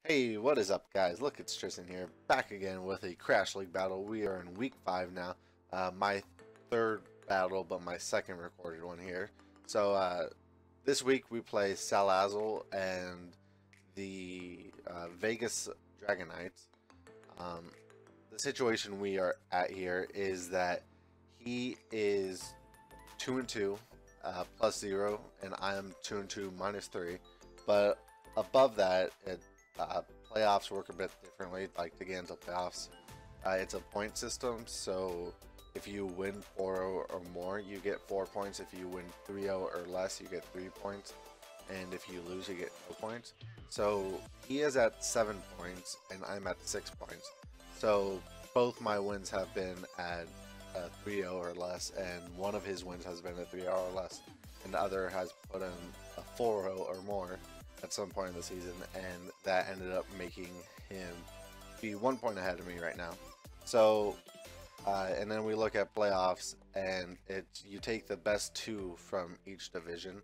Hey, what is up, guys? Look, it's Tristan here, back again with a Krash League battle. We are in week 5 now. My third battle, but my second recorded one here. So, this week we play Sal Azzle and the Vegas Dragonites. The situation we are at here is that he is 2-2, +0, and I am 2-2, -3. But above that, playoffs work a bit differently. Like to get into playoffs, it's a point system, so if you win 4-0 or more, you get 4 points. If you win 3-0 or less, you get 3 points, and if you lose, you get 2 points. So he is at 7 points and I'm at 6 points, so both my wins have been at 3-0 or less, and one of his wins has been a 3-0 or less, and the other has put in a 4-0 or more at some point in the season, and that ended up making him be 1 point ahead of me right now. So and then we look at playoffs, and you take the best 2 from each division,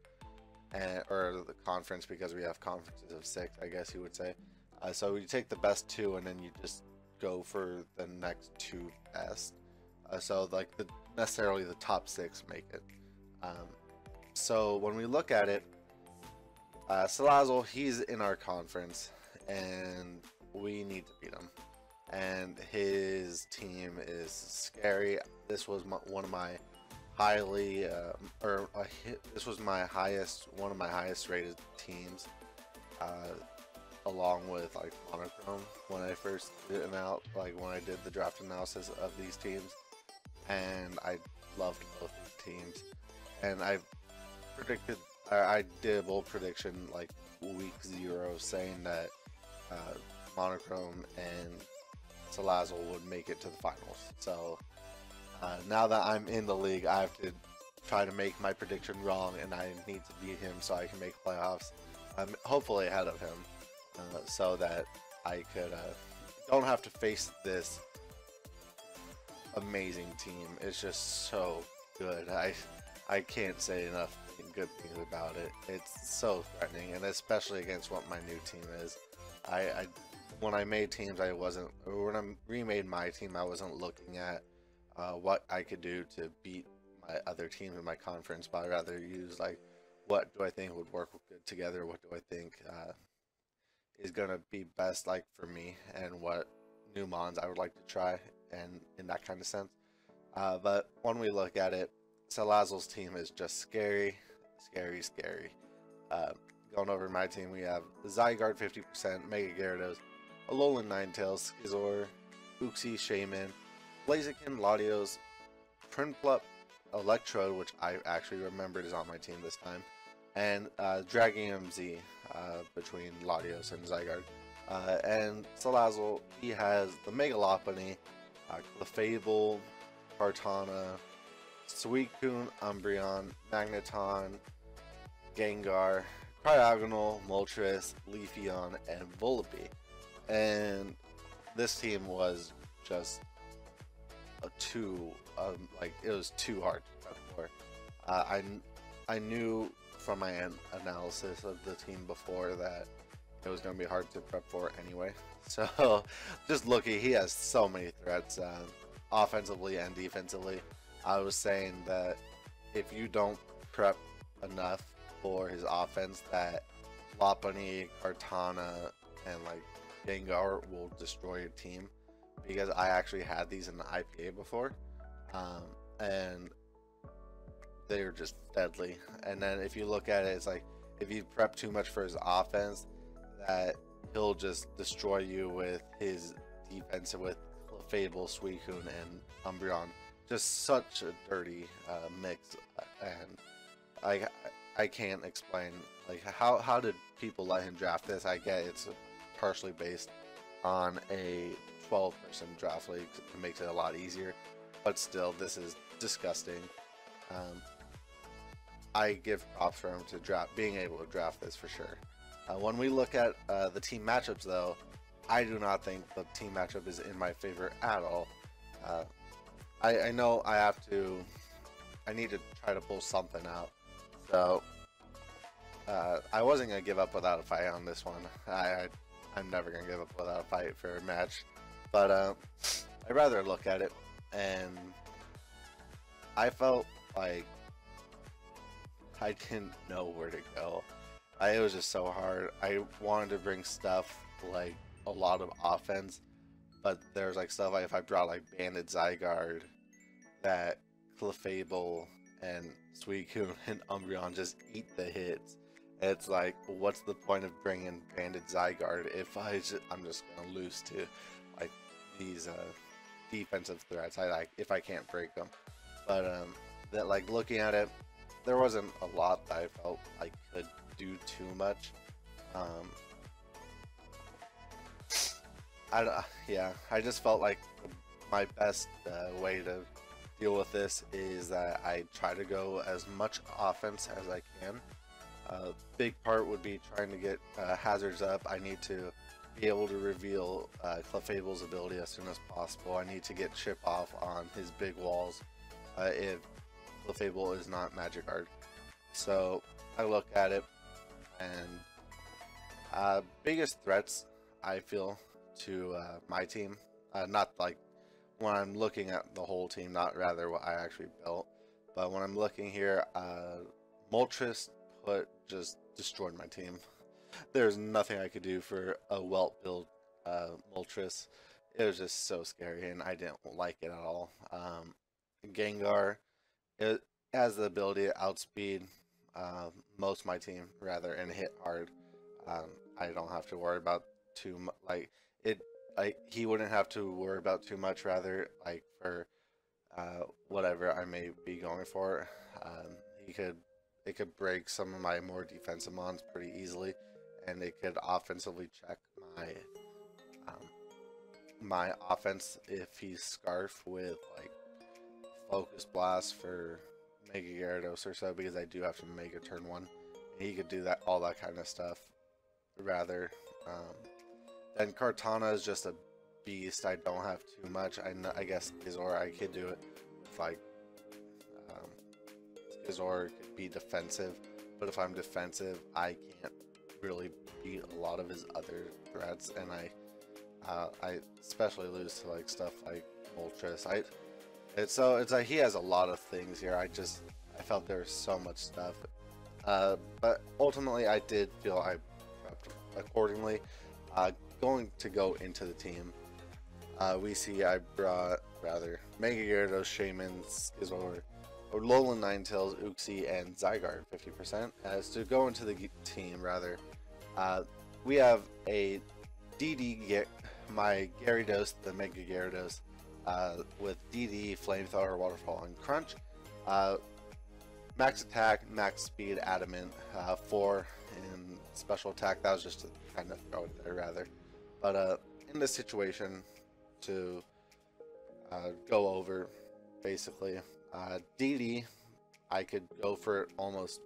or the conference, because we have conferences of 6, I guess you would say. So you take the best 2 and then you just go for the next 2 best. So like necessarily the top 6 make it. So when we look at it, Sal Azzle, he's in our conference, and we need to beat him. And his team is scary. This was one of my this was my one of my highest rated teams, along with like Monochrome when I first did it out, like when I did the draft analysis of these teams, and I loved both these teams, and I did a bold prediction like week 0 saying that Monochrome and Sal Azzle would make it to the finals. So now that I'm in the league, I have to try to make my prediction wrong, and I need to beat him so I can make playoffs. I'm hopefully ahead of him, so that I could don't have to face this amazing team. It's just so good. I can't say enough good things about it. It's so threatening, and especially against what my new team is. When I made teams, when I remade my team, I wasn't looking at what I could do to beat my other teams in my conference, but I'd rather use like, what do I think would work good together, what do I think is gonna be best like for me, and what new mons I would like to try, and in that kind of sense. But when we look at it, Sal Azzle's team is just scary. Going over my team, we have Zygarde 50%, Mega Gyarados, Alolan Ninetales, Skizor, Uxie, Shaman, Blaziken, Latios, Prinplup, Electrode, which I actually remembered is on my team this time, and Dragon Z between Latios and Zygarde. And Sal Azzle, he has the Mega Lopunny, Clefable, Kartana, Suicune, Umbreon, Magneton, Gengar, Cryogonal, Moltres, Leafeon, and Volibee. And this team was just it was too hard to prep for. I knew from my analysis of the team before that it was going to be hard to prep for anyway. So just looking, he has so many threats, offensively and defensively. I was saying that if you don't prep enough for his offense, that Lopunny, Kartana, and like Gengar will destroy your team, because I actually had these in the IPA before, and they're just deadly. And then if you look at it, it's like if you prep too much for his offense, that he'll just destroy you with his defense, with Clefable, Suicune, and Umbreon. Just such a dirty mix, and I can't explain like how did people let him draft this. I get it's partially based on a 12-person draft league. It makes it a lot easier, but still, this is disgusting. I give props for him to being able to draft this for sure. When we look at the team matchups, though, I do not think the team matchup is in my favor at all. I know I need to try to pull something out. So I wasn't going to give up without a fight on this one. I'm never gonna give up without a fight for a match. But I'd rather look at it, and I felt like I didn't know where to go. It was just so hard. I wanted to bring stuff like a lot of offense, but there's like stuff like if I brought like Banded Zygarde, that Clefable and Suicune and Umbreon just eat the hits. It's like, what's the point of bringing Banded Zygarde if I'm just gonna lose to like these defensive threats? If I can't break them. But that like looking at it, there wasn't a lot that I felt I could do too much. I just felt like my best way to deal with this is that I try to go as much offense as I can. Big part would be trying to get hazards up. I need to be able to reveal Clefable's ability as soon as possible. I need to get chip off on his big walls if Clefable is not Magikarp. So I look at it, and biggest threats I feel to my team, not like when I'm looking at the whole team, not rather what I actually built, but when I'm looking here, Moltres just destroyed my team. There's nothing I could do for a Welt build Moltres. It was just so scary, and I didn't like it at all. Gengar, it has the ability to outspeed most of my team, rather, and hit hard. I don't have to worry about too much. He wouldn't have to worry about too much, rather, like for whatever I may be going for. It could break some of my more defensive mons pretty easily, and it could offensively check my offense if he's Scarf with like Focus Blast for Mega Gyarados or so, because I do have to make a turn 1. And he could do all that kind of stuff. Rather, then Kartana is just a beast. I don't have too much. I guess Skizor, I could do it if Skizor could be defensive, but if I'm defensive, I can't really beat a lot of his other threats, and I especially lose to like stuff like Moltres. It's like he has a lot of things here. I felt there was so much stuff, but ultimately I did feel I prepped accordingly. Going to go into the team, we see I brought Mega Gyarados, Shaman, Skizor, Alolan Ninetales, Uxie, and Zygarde 50%. As to go into the team, we have a DD, my Gyarados, the Mega Gyarados, with DD, Flamethrower, Waterfall, and Crunch. Max attack, max speed, Adamant, 4 in special attack. That was just to kind of throw it there, rather. But in this situation, to go over, basically, DD, I could go for it almost,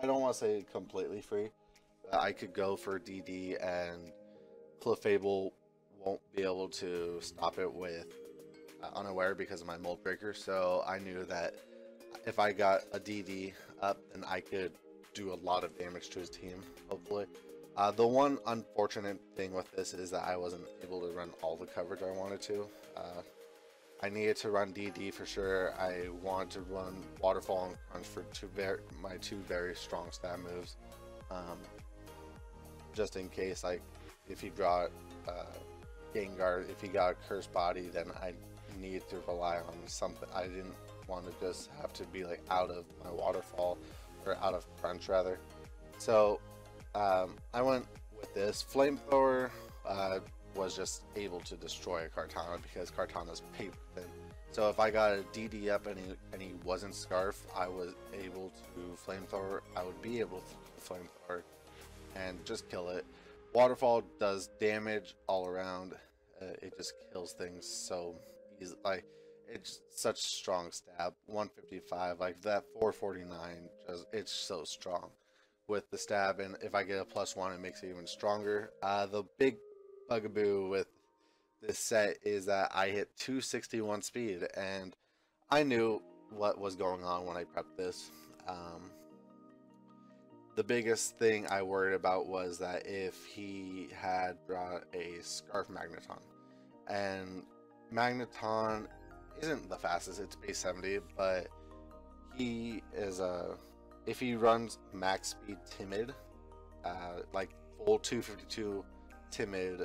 I don't want to say completely free, but I could go for DD, and Clefable won't be able to stop it with Unaware because of my Mold Breaker. So I knew that if I got a DD up, then I could do a lot of damage to his team, hopefully. The one unfortunate thing with this is that I wasn't able to run all the coverage I wanted to. I needed to run DD for sure. I wanted to run Waterfall and Crunch for my two very strong stat moves. Just in case, like, if he brought Gengar, if he got a Cursed Body, then I needed to rely on something. I didn't want to just have to be like out of my Waterfall, or out of Crunch rather. So I went with this. Flamethrower was just able to destroy a Kartana because Kartana's paper thin. So if I got a DD up and he wasn't Scarf, I was able to Flamethrower. I would be able to Flamethrower and just kill it. Waterfall does damage all around. It just kills things so easy. Like, it's such strong stab. 155, like that 449. It's so strong with the stab, and if I get a +1, it makes it even stronger. The big bugaboo with this set is that I hit 261 speed, and I knew what was going on when I prepped this. the biggest thing I worried about was that if he had brought a Scarf Magneton, and Magneton isn't the fastest, it's base 70, but he is a, if he runs max speed timid, like full 252 timid,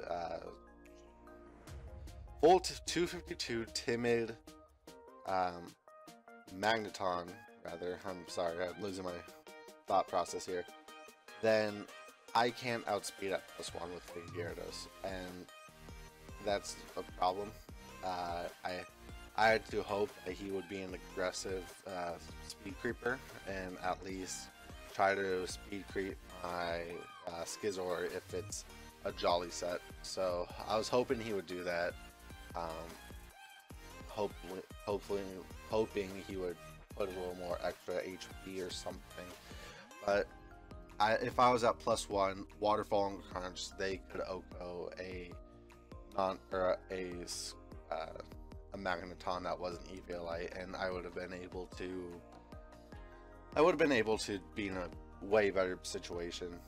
full 252 timid Magneton, rather, I'm sorry, I'm losing my thought process here, then I can't outspeed at +1 with Lady Gyarados, and that's a problem. I had to hope that he would be an aggressive speed creeper and at least try to speed creep my Skizor if it's a Jolly set. So I was hoping he would do that. Hoping he would put a little more extra HP or something. But if I was at +1, Waterfall and Crunch, they could OHKO a Magneton that wasn't EVLite, and I would have been able to be in a way better situation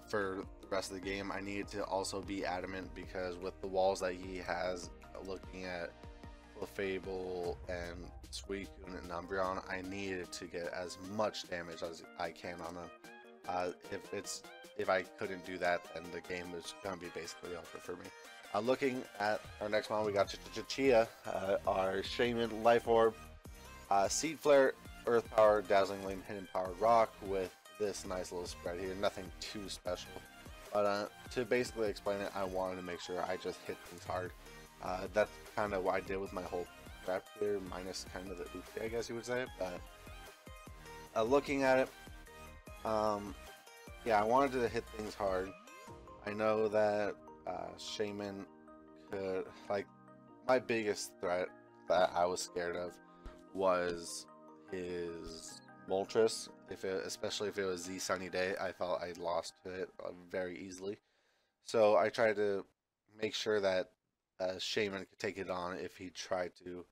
for the rest of the game. I needed to also be adamant because with the walls that he has, looking at Clefable and Suicune and Umbreon, I needed to get as much damage as I can on him. If I couldn't do that, then the game was gonna be basically over for me. Looking at our next one, we got Chia, our Shaman Life Orb, Seed Flare, Earth Power, Dazzling Gleam, Hidden Power Rock with this nice little spread here. Nothing too special, but to basically explain it, I wanted to make sure I just hit things hard. That's kind of what I did with my whole prep here, minus kind of the oopsie, I guess you would say. But looking at it, yeah, I wanted to hit things hard. I know that Shaman could, like, my biggest threat that I was scared of was his Moltres. Especially if it was the Sunny Day, I thought I lost to it very easily. So I tried to make sure that Shaman could take it on if he tried to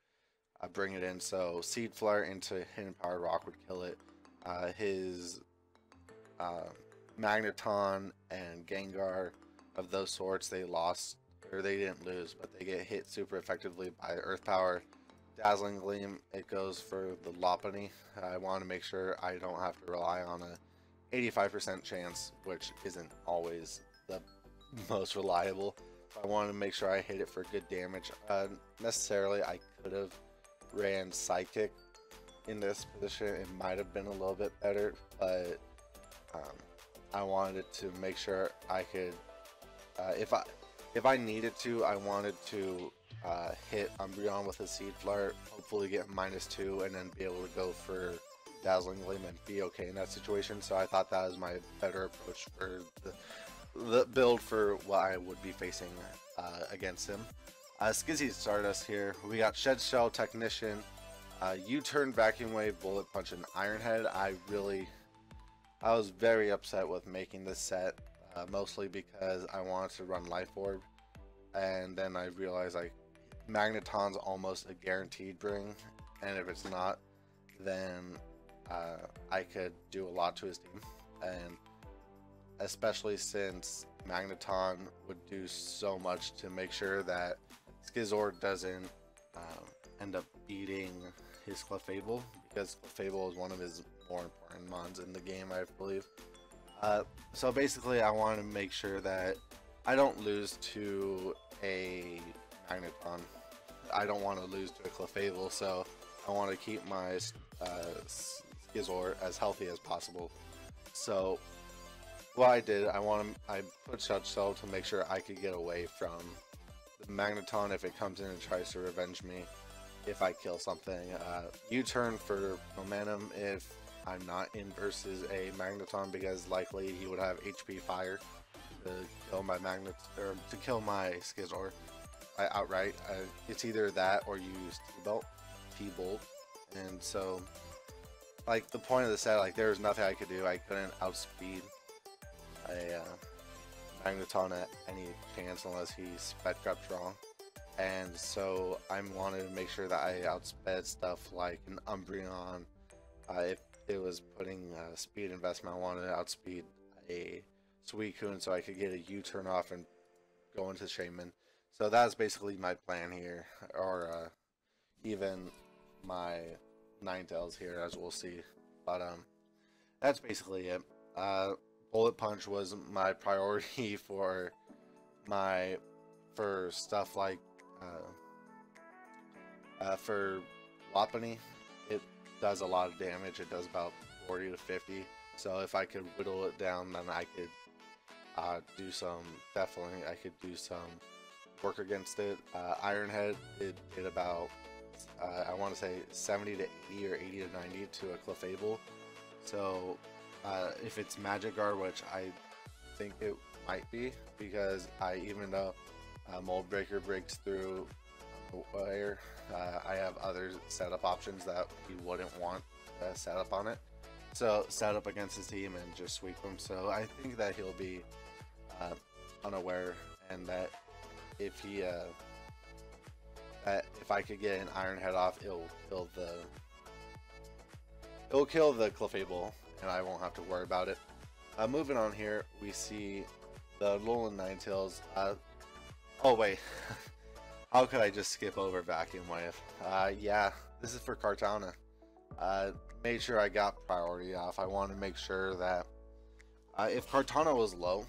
bring it in. So Seed Flare into Hidden Power Rock would kill it. His Magneton and Gengar of those sorts, they lost, or they didn't lose, but they get hit super effectively by Earth Power. Dazzling Gleam, it goes for the Lopunny. I want to make sure I don't have to rely on a 85% chance, which isn't always the most reliable. I want to make sure I hit it for good damage. Necessarily, I could have ran Psychic in this position. It might have been a little bit better, but I wanted to make sure I could, if I needed to, I wanted to hit Umbreon with a Seed Flare, hopefully get -2, and then be able to go for Dazzling Gleam and be okay in that situation. So I thought that was my better approach for the build for what I would be facing against him. Skizzy Stardust here. We got Shed Shell, Technician, U-Turn, Vacuum Wave, Bullet Punch, and Iron Head. I was very upset with making this set, mostly because I wanted to run Life Orb, and then I realized like Magneton's almost a guaranteed bring, and if it's not, then I could do a lot to his team, and especially since Magneton would do so much to make sure that Skizor doesn't end up beating his Clefable, because Clefable is one of his more important mons in the game, I believe. So basically, I want to make sure that I don't lose to a Magneton. I don't want to lose to a Clefable, so I want to keep my Skizor as healthy as possible. So what I did, I put Shut Shell to make sure I could get away from the Magneton if it comes in and tries to revenge me if I kill something. U-turn for momentum if I'm not in versus a Magneton, because likely he would have HP Fire to kill my to kill my Skizor outright. It's either that or use T-Bolt, and so like the point of the set, like there was nothing I could do. I couldn't outspeed a Magneton at any chance unless he sped crept wrong, and so I wanted to make sure that I outsped stuff like an Umbreon. it was putting speed investment. I wanted to outspeed a Suicune so I could get a U-turn off and go into Shaman. So that's basically my plan here, or even my Ninetales here, as we'll see. But that's basically it. Bullet Punch was my priority for stuff like for Lopunny. It does a lot of damage. It does about 40 to 50. So if I could whittle it down, then I could do some. Definitely, I could do some work against it. Iron Head, it did about I want to say 70 to 80 or 80 to 90 to a Clefable. So if it's Magic Guard, which I think it might be, because even though Mold Breaker breaks through wire, I have other setup options that we wouldn't want set up on it. So set up against his team and just sweep him. So I think that he'll be unaware, and that if he that if I could get an Iron Head off, it'll kill the Clefable, and I won't have to worry about it. Moving on here, we see the Alolan Ninetales. Oh wait, how could I just skip over Vacuum Wave? Yeah, this is for Kartana. Made sure I got priority off. I want to make sure that if Kartana was low,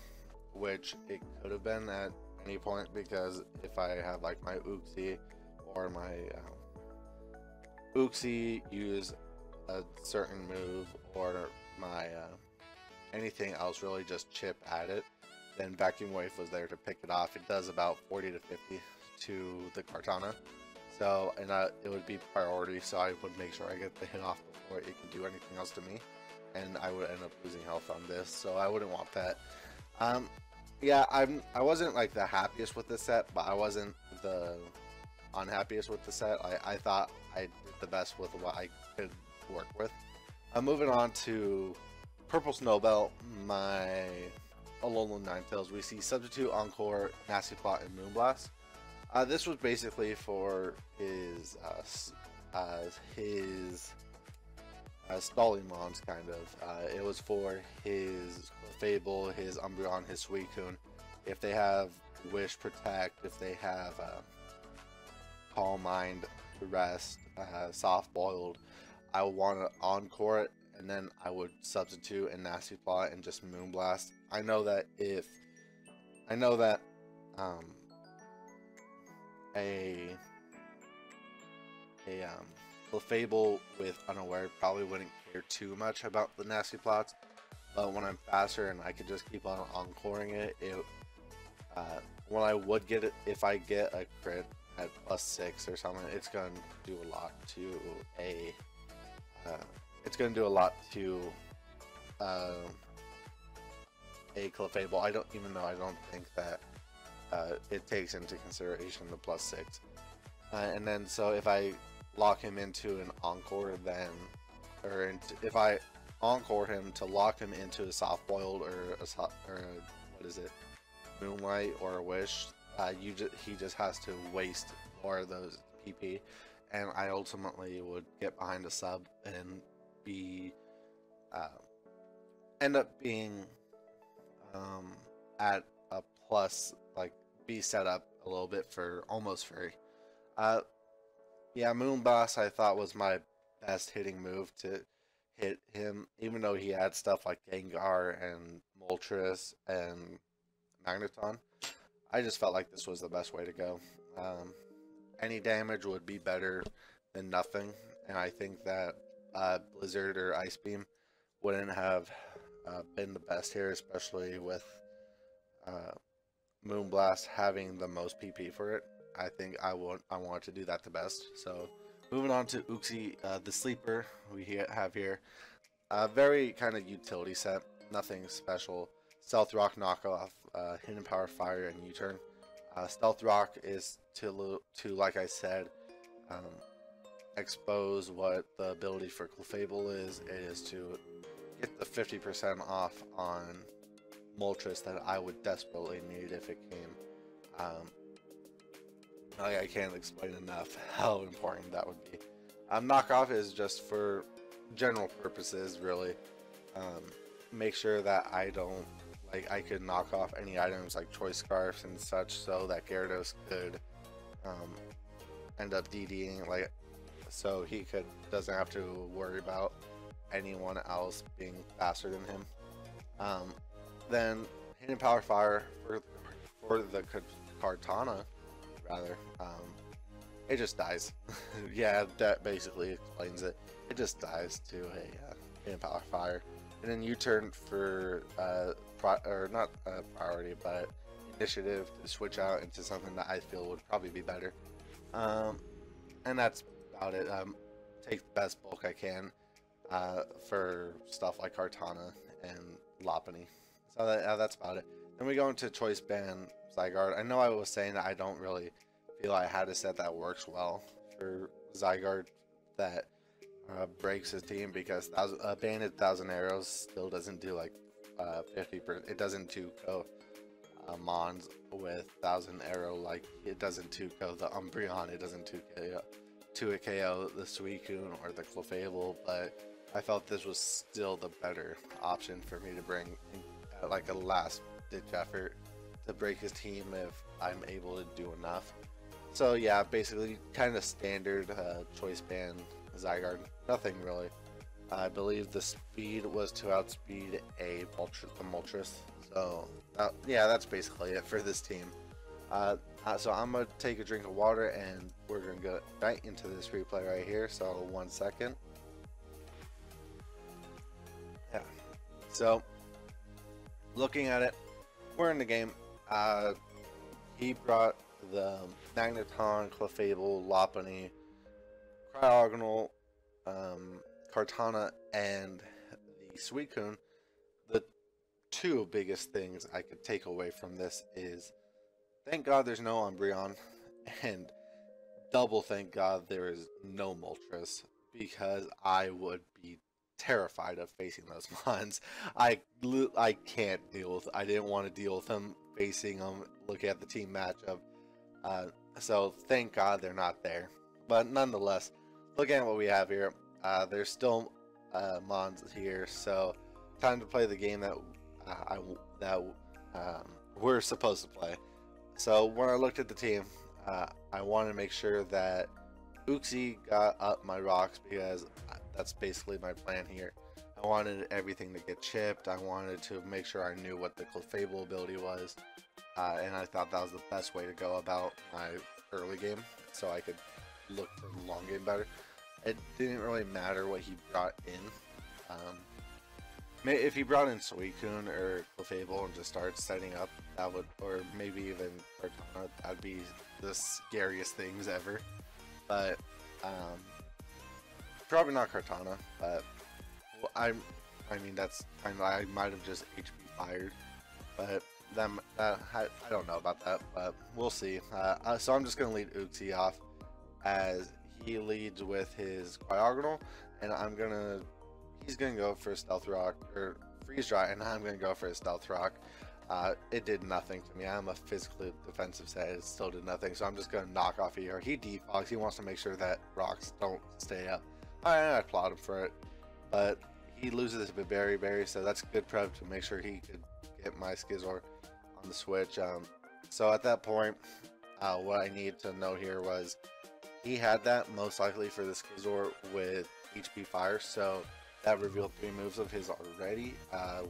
which it could have been at any point, because if I have like my Uxie or my Uxie use a certain move, or my anything else really just chip at it, then Vacuum Wave was there to pick it off. It does about 40 to 50 to the Kartana, so it would be priority, so I would make sure I get the hit off before it can do anything else to me, and I would end up losing health on this, so I wouldn't want that. Yeah, I wasn't like the happiest with this set, but I wasn't the unhappiest with the set. I thought I did the best with what I could work with. Moving on to Purple Snowbelt, my Alolan Ninetales. We see Substitute, Encore, Nasty Plot, and Moonblast. This was basically for his Stallimons, kind of. It was for his Fable, his Umbreon, his Suicune. If they have Wish, Protect, if they have Calm Mind, Rest, Soft Boiled, I would want to Encore it, and then I would Substitute and Nasty Plot and just Moonblast. I know that Clefable with Unaware probably wouldn't care too much about the Nasty Plots, but when I'm faster and I could just keep on encoring it, when I would get it, if I get a crit at +6 or something, it's going to do a lot to a Clefable. I don't think that it takes into consideration the +6, and then so if I lock him into an Encore, then if I Encore him to lock him into a Soft Boiled or what is it, Moonlight or a Wish, he just has to waste more of those PP, and I ultimately would get behind a sub and end up being at a plus, like be set up a little bit for almost free. Yeah, Moonblast I thought was my best hitting move to hit him, even though he had stuff like Gengar and Moltres and Magneton. I just felt like this was the best way to go. Any damage would be better than nothing, and I think that Blizzard or Ice Beam wouldn't have been the best here, especially with Moonblast having the most PP for it. I think I want to do that the best. So moving on to Uxie, the sleeper we have here. Very kind of utility set, nothing special. Stealth Rock knockoff, Hidden Power Fire, and U-turn. Stealth Rock is to like I said, expose what the ability for Clefable is. It is to get the 50% off on Moltres that I would desperately need if it came. I can't explain enough how important that would be. Knockoff is just for general purposes, really. Um, Make sure that I don't, like, I could knock off any items like choice scarfs and such, so that Gyarados could um, end up DDing, like, so he doesn't have to worry about anyone else being faster than him. Then Hidden Power Fire for the Kartana, rather. It just dies. Yeah, that basically explains it. It just dies to a Hidden Power Fire, and then U-turn for not priority, but initiative to switch out into something that I feel would probably be better. And that's about it. Take the best bulk I can for stuff like Kartana and Lopunny. So that's about it. Then we go into Choice Band Zygarde. I know I was saying that I don't really feel I had a set that works well for Zygarde that breaks his team, because banded 1,000 arrows still doesn't do like 50%. It doesn't 2-KO Mons with 1,000 arrow like it doesn't 2-KO the Umbreon. It doesn't 2-KO the Suicune or the Clefable, but I felt this was still the better option for me to bring like a last ditch effort to break his team if I'm able to do enough. So yeah, basically kind of standard choice band Zygarde, nothing really. I believe the speed was to outspeed the Moltres. So yeah, that's basically it for this team. So I'm gonna take a drink of water and we're gonna go right into this replay right here. So 1 second. Yeah. So looking at it, we're in the game. He brought the Magneton, Clefable, Lopunny, Cryogonal, Kartana, and the Suicune. The two biggest things I could take away from this is, thank God there's no Umbreon, and double thank God there is no Moltres, because I would be terrified of facing those mons. I can't deal with. I didn't want to deal with them facing them. Look at the team matchup. So thank God they're not there. But nonetheless, looking at what we have here, there's still mons here. So time to play the game that we're supposed to play. So when I looked at the team, I wanted to make sure that Uxie got up my rocks, because that's basically my plan here. I wanted everything to get chipped. I wanted to make sure I knew what the Clefable ability was, and I thought that was the best way to go about my early game, so I could look for the long game better. It didn't really matter what he brought in. If he brought in Suicune or Clefable and just started setting up, that would, or maybe even Kartana, that'd be the scariest things ever. But probably not Kartana. But I mean that's kind of, I might have just HP fired, but I don't know about that, but we'll see. So I'm just gonna lead Uxie off as he leads with his Cryogonal, and he's gonna go for Stealth Rock or Freeze Dry, and I'm gonna go for a Stealth Rock. It did nothing to me. I'm a physically defensive set. It still did nothing, so I'm just gonna knock off here. He defogs. He wants to make sure that rocks don't stay up. I applaud him for it, but he loses his Berry, so that's good prep to make sure he could get my Skizor on the switch. So at that point, what I need to know here was he had that most likely for the Skizor with HP Fire, so that revealed 3 moves of his already,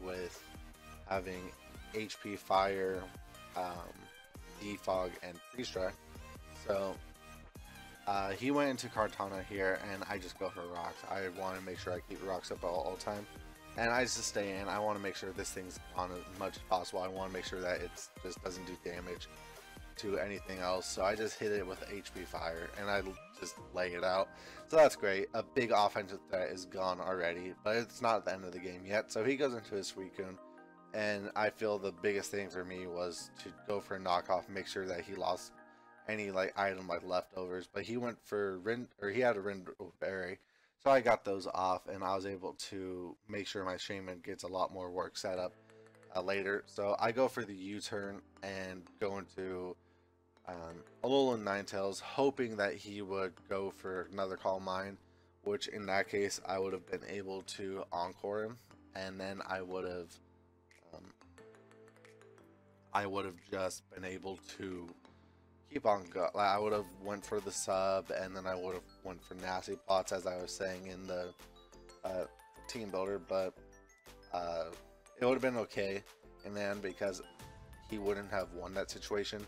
with having HP Fire, Defog, and Freeze Dry. So he went into Kartana here, and I just go for rocks. I want to make sure I keep rocks up all time, and I just stay in. I want to make sure this thing's on as much as possible. I want to make sure that it just doesn't do damage to anything else. So I just hit it with HP Fire, and I just lay it out. So that's great. A big offensive threat is gone already, but it's not the end of the game yet. So he goes into his Suicune, and I feel the biggest thing for me was to go for a knockoff, make sure that he lost any like item like leftovers. But he went for he had a Berry, so I got those off, and I was able to make sure my Shaman gets a lot more work set up later. So I go for the U-turn and go into Alolan Ninetales, hoping that he would go for another Calm Mind which in that case I would have been able to encore him, and then um, I would have just been able to keep on go. Like, I would have went for the sub, and then I would have went for nasty plots, as I was saying in the team builder, but it would have been okay in the end because he wouldn't have won that situation.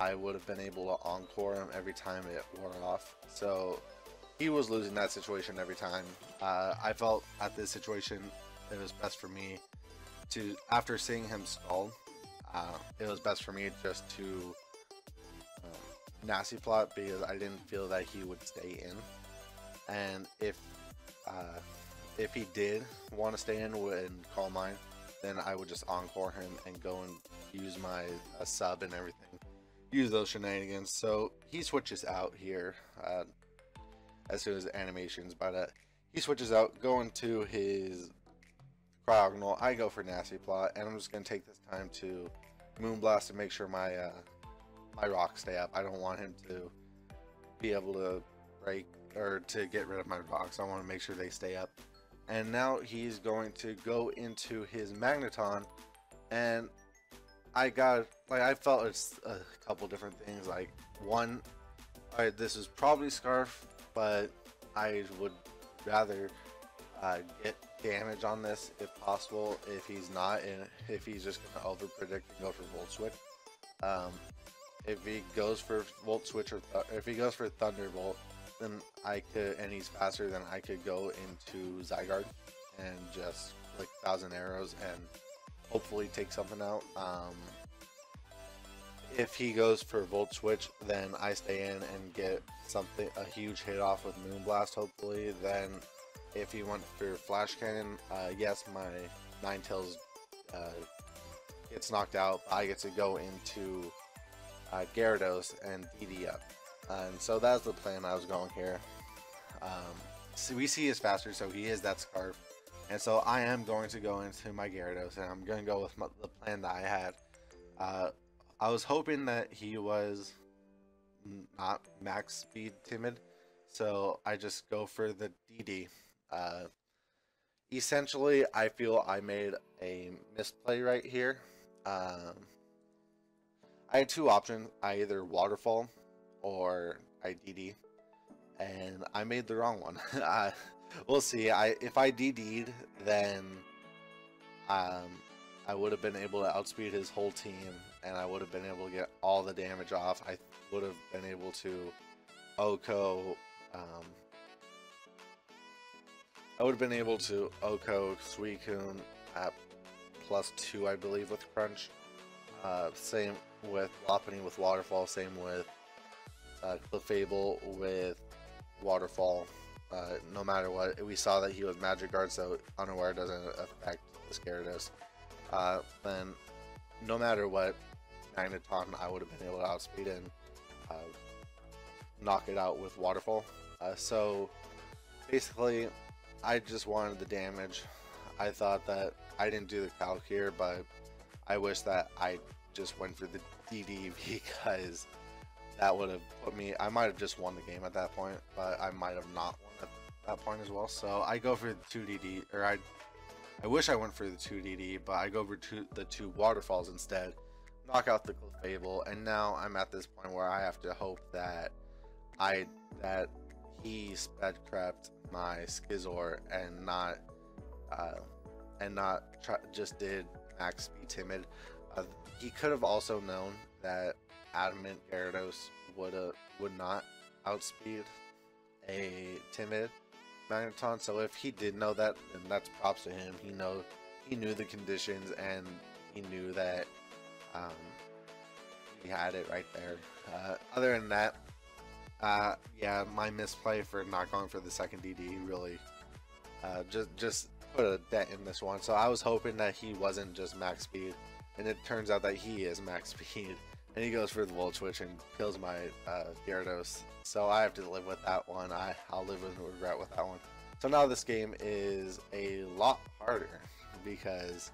I would have been able to encore him every time it wore off, so he was losing that situation every time. I felt at this situation it was best for me to, after seeing him stall, it was best for me just to nasty plot, because I didn't feel that he would stay in, and if he did want to stay in and call mine, then I would just encore him and go and use my sub and everything, use those shenanigans. So he switches out here as soon as animations, but he switches out, going to his cryogonal. I go for nasty plot, and I'm just gonna take this time to moonblast to make sure my my rocks stay up. I don't want him to be able to break or to get rid of my rocks. I want to make sure they stay up. And now he's going to go into his magneton, and I felt it's a couple different things. Like, one, this is probably Scarf, but I would rather get damage on this if possible, if he's not, and if he's just gonna over predict and go for Volt Switch. If he goes for Volt Switch, or if he goes for Thunderbolt, then I could, and he's faster, then I could go into Zygarde and just like 1,000 arrows and hopefully take something out. If he goes for Volt Switch, then I stay in and get something, a huge hit off with Moonblast hopefully. Then if he went for Flash Cannon, yes, my Ninetales gets knocked out, but I get to go into Gyarados and DD up. And so that's the plan I was going here. So we see he's faster, so he is that Scarf. And so I am going to go into my Gyarados, and I'm going to go with the plan that I had. I was hoping that he was not max speed timid, so I just go for the DD. Essentially, I feel I made a misplay right here. I had two options. I either Waterfall or I DD, and I made the wrong one. We'll see. If I DD'd, then I would have been able to outspeed his whole team, and I would have been able to get all the damage off. I would have been able to Oko. I would have been able to Oko Suicune at +2, I believe, with Crunch. Same with Lopunny with Waterfall. Same with Clefable with Waterfall. No matter what, we saw that he was Magic Guard, so Unaware doesn't affect the Gyarados. Then, no matter what, Magneton, I would have been able to outspeed and knock it out with Waterfall. So, basically, I just wanted the damage. I thought that I didn't do the calc here, but I wish that I just went for the DD, because that would have put me, I might have just won the game at that point, but I might have not won at that point as well. So I go for the 2DD, or I wish I went for the 2DD, but I go for the two Waterfalls instead, knock out the Clefable, and now I'm at this point where I have to hope that he sped crept my Skizor and not just did max speed timid. He could have also known that Adamant Gyarados would not outspeed a timid Magneton. So if he did know that, then that's props to him. He knew the conditions, and he knew that he had it right there. Other than that, yeah, my misplay for not going for the second DD really just put a dent in this one. So I was hoping that he wasn't just max speed, and it turns out that he is max speed, and he goes for the Volt Switch and kills my Gyarados. So I have to live with that one. I'll live with regret with that one. So now this game is a lot harder, because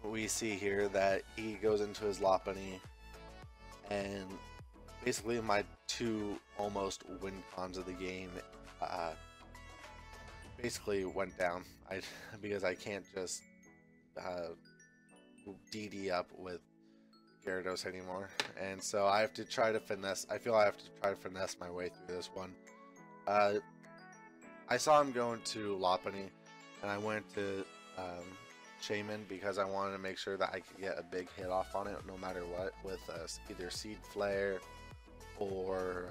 we see here that he goes into his Lopunny, and basically my two almost win cons of the game basically went down. Because I can't just DD up with Gyarados anymore, and so I have to try to finesse. I feel I have to try to finesse my way through this one. I saw him going to Lopunny, and I went to Shaman because I wanted to make sure that I could get a big hit off on it no matter what, with either Seed Flare or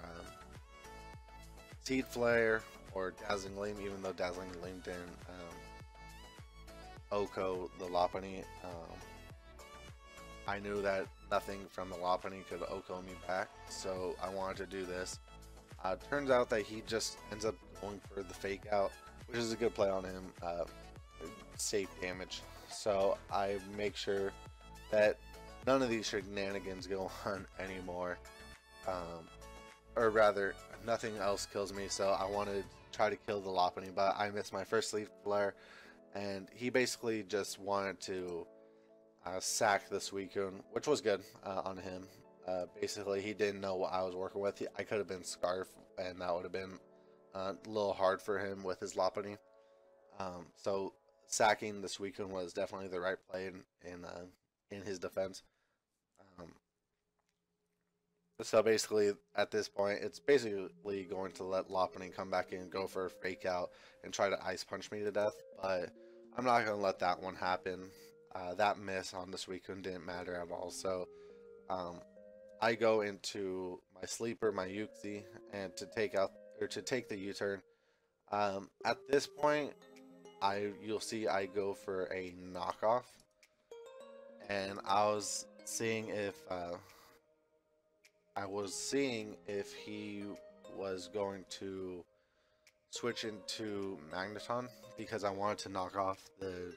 Dazzling Gleam, even though Dazzling Gleam didn't Oko the Lopunny. I knew that nothing from the Lopunny could Oko me back, so I wanted to do this. Turns out that he just ends up going for the fake out, which is a good play on him, safe damage. So I make sure that none of these shenanigans go on anymore, or rather, nothing else kills me. So I want to try to kill the Lopunny, but I missed my first Leaf Flare, and he basically just wanted to sack the Suicune, which was good on him. Basically, he didn't know what I was working with. I could have been Scarf, and that would have been a little hard for him with his Lopunny. So sacking the Suicune was definitely the right play in his defense. So basically, at this point, it's basically going to let Lopunny come back in and go for a fake out and try to Ice Punch me to death, but I'm not going to let that one happen. That miss on the Suicune didn't matter at all, so I go into my sleeper, my Uxie, and to take the U-turn. At this point, you'll see I go for a knockoff, and I was seeing if he was going to switch into Magneton, because I wanted to knock off the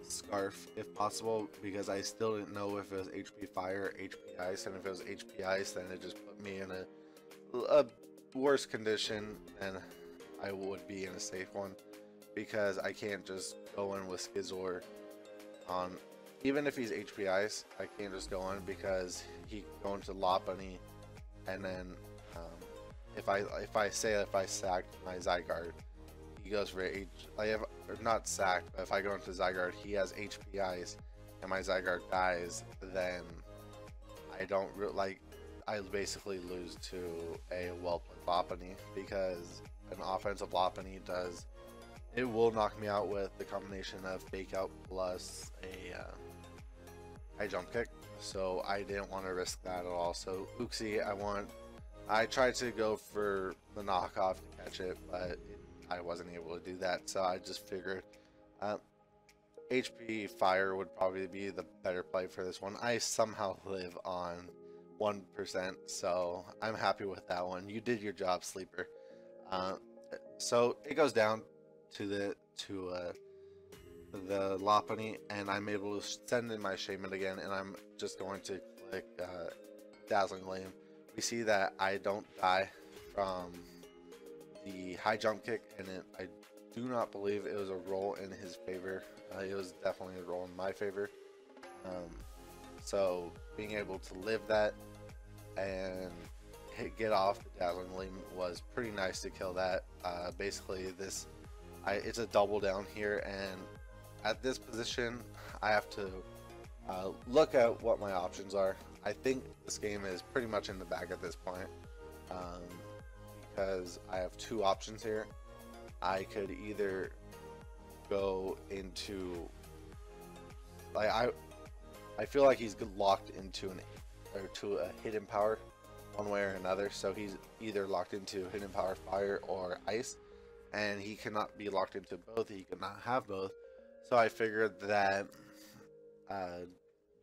Scarf if possible, because I still didn't know if it was HP Fire or HP Ice, and if it was HP Ice, then it just put me in a worse condition than I would be in a safe one, because I can't just go in with Skizor on, even if he's HP Ice, I can't just go in because he can go into Lopunny, and then if I sacked my Zygarde, he goes for not sacked, but if I go into Zygarde, he has HP Ice, and my Zygarde dies, then I basically lose to a well-played Lopunny, because an offensive Lopunny will knock me out with the combination of Fake Out plus a high jump kick, so I didn't want to risk that at all. So Uxie, I tried to go for the knockoff to catch it, but I wasn't able to do that, so I just figured HP Fire would probably be the better play for this one. I somehow live on 1%, so I'm happy with that one. You did your job, Sleeper. So it goes down to the Lopunny, and I'm able to send in my Shaman again, and I'm just going to click Dazzling Gleam. We see that I don't die from the high jump kick, and I do not believe it was a roll in his favor. It was definitely a roll in my favor. So being able to live that and get off the Dazzling Gleam was pretty nice to kill that. Basically, it's a double down here, and at this position, I have to look at what my options are. I think this game is pretty much in the bag at this point, because I have two options here. I could either go into, I feel like he's locked into a hidden power one way or another. So he's either locked into hidden power Fire or Ice, and he cannot be locked into both. He cannot have both. So I figured that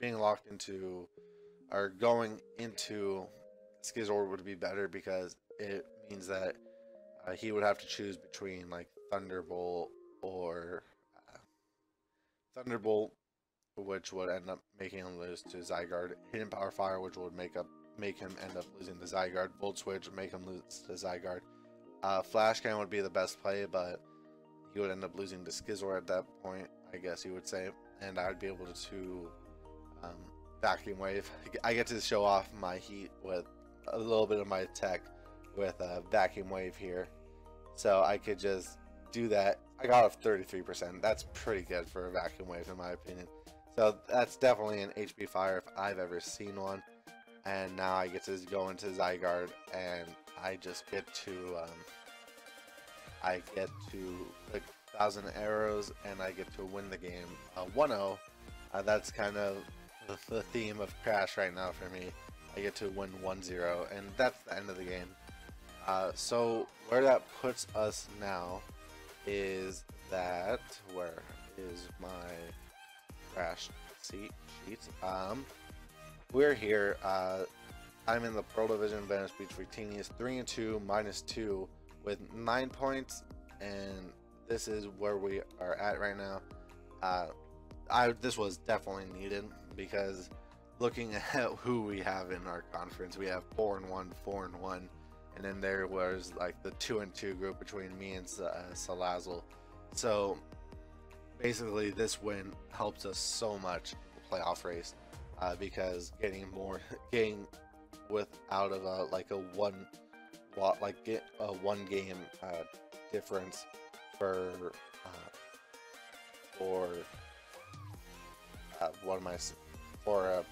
being locked into or going into Skizor would be better, because it means that he would have to choose between like Thunderbolt or Thunderbolt, which would end up making him lose to Zygarde, Hidden Power Fire, which would make him end up losing to Zygarde, Volt Switch would make him lose to Zygarde. Flash Cannon would be the best play, but he would end up losing to Skizor at that point, I guess you would say, and I would be able to Vacuum Wave. I get to show off my heat with a little bit of my tech with a vacuum wave here, so I could just do that. I got off 33%. That's pretty good for a vacuum wave in my opinion. So that's definitely an HP fire if I've ever seen one. And now I get to go into Zygarde, and I just get to click 1,000 arrows, and I get to win the game 1-0. That's kind of the theme of Crash right now for me. I get to win 1-0, and that's the end of the game. So where that puts us now is that, where is my Crash sheet? We're here. I'm in the Pearl Division. Venice Beach Victini is 3-2, -2 with 9 points, and this is where we are at right now. This was definitely needed, because looking at who we have in our conference, we have 4-1, 4-1, and then there was like the 2-2 group between me and Sal Azzle. So basically, this win helps us so much in the playoff race, because getting without of a one game difference for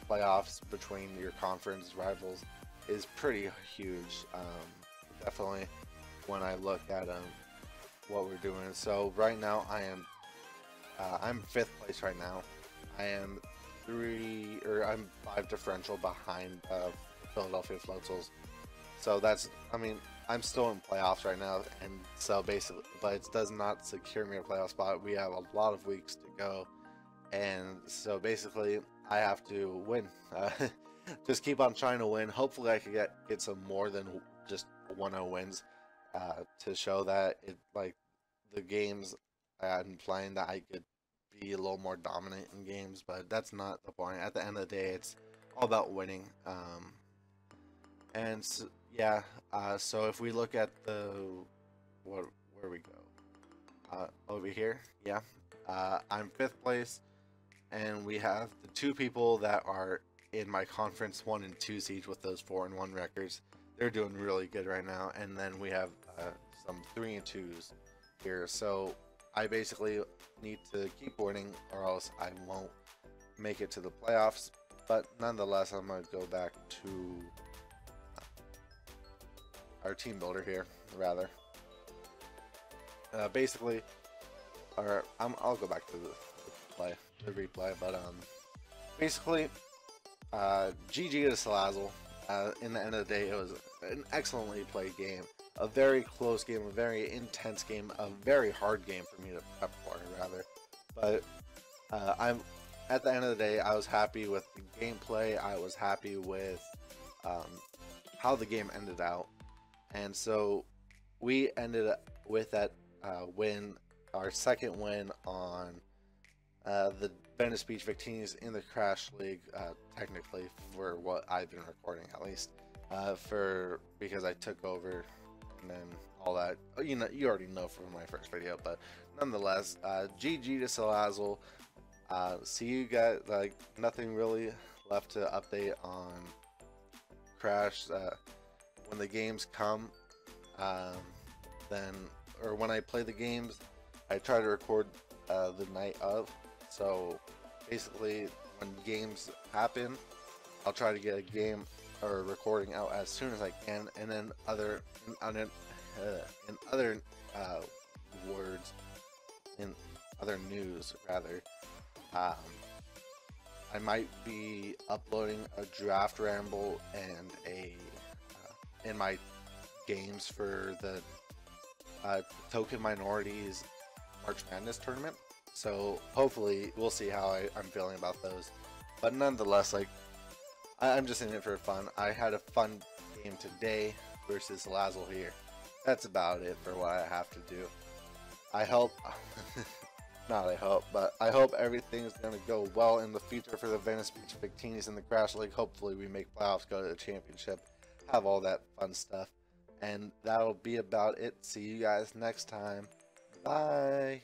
playoffs between your conference rivals is pretty huge. Definitely when I look at what we're doing. So right now I'm 5th place right now. I am 5 differential behind Philadelphia Floatals. So that's, I mean, I'm still in playoffs right now, and so basically, but it does not secure me a playoff spot. We have a lot of weeks to go, and so basically I have to win. Just keep on trying to win. Hopefully I can get some more than just 1-0 wins, to show that the games I'm playing, that I could be a little more dominant in games. But that's not the point. At the end of the day, it's all about winning. And so, yeah, so if we look at where we go, over here, yeah, I'm 5th place, and we have the 2 people that are in my conference 1 and 2 seeds with those 4-1 records. They're doing really good right now, and then we have some 3 and 2s here. So I basically need to keep winning, or else I won't make it to the playoffs. But nonetheless, I'm gonna go back to our team builder here, rather. Basically, I'll go back to the replay, but basically, GG to Sal Azzle. In the end of the day, it was an excellently played game, a very close game, a very intense game, a very hard game for me to prep for, rather. But at the end of the day, I was happy with the gameplay. I was happy with how the game ended out. And so we ended up with that win, our 2nd win on the Venice Beach Victinis in the Krash League, technically, for what I've been recording, at least, because I took over and then all that. You know, you already know from my first video, but nonetheless, GG to Sal Azzle. See you guys. Nothing really left to update on Crash. When the games come, or when I play the games, I try to record the night of. So basically, when games happen, I'll try to get a game or recording out as soon as I can, and then in other news, rather, I might be uploading a draft ramble and in my games for the Token Minorities March Madness tournament. So hopefully we'll see how I'm feeling about those. But nonetheless, I'm just in it for fun. I had a fun game today versus Sal Azzle here. That's about it for what I have to do. I hope, but I hope everything's going to go well in the future for the Venice Beach Victinis in the Krash League. Hopefully we make playoffs, go to the championship, have all that fun stuff. And that'll be about it. See you guys next time. Bye.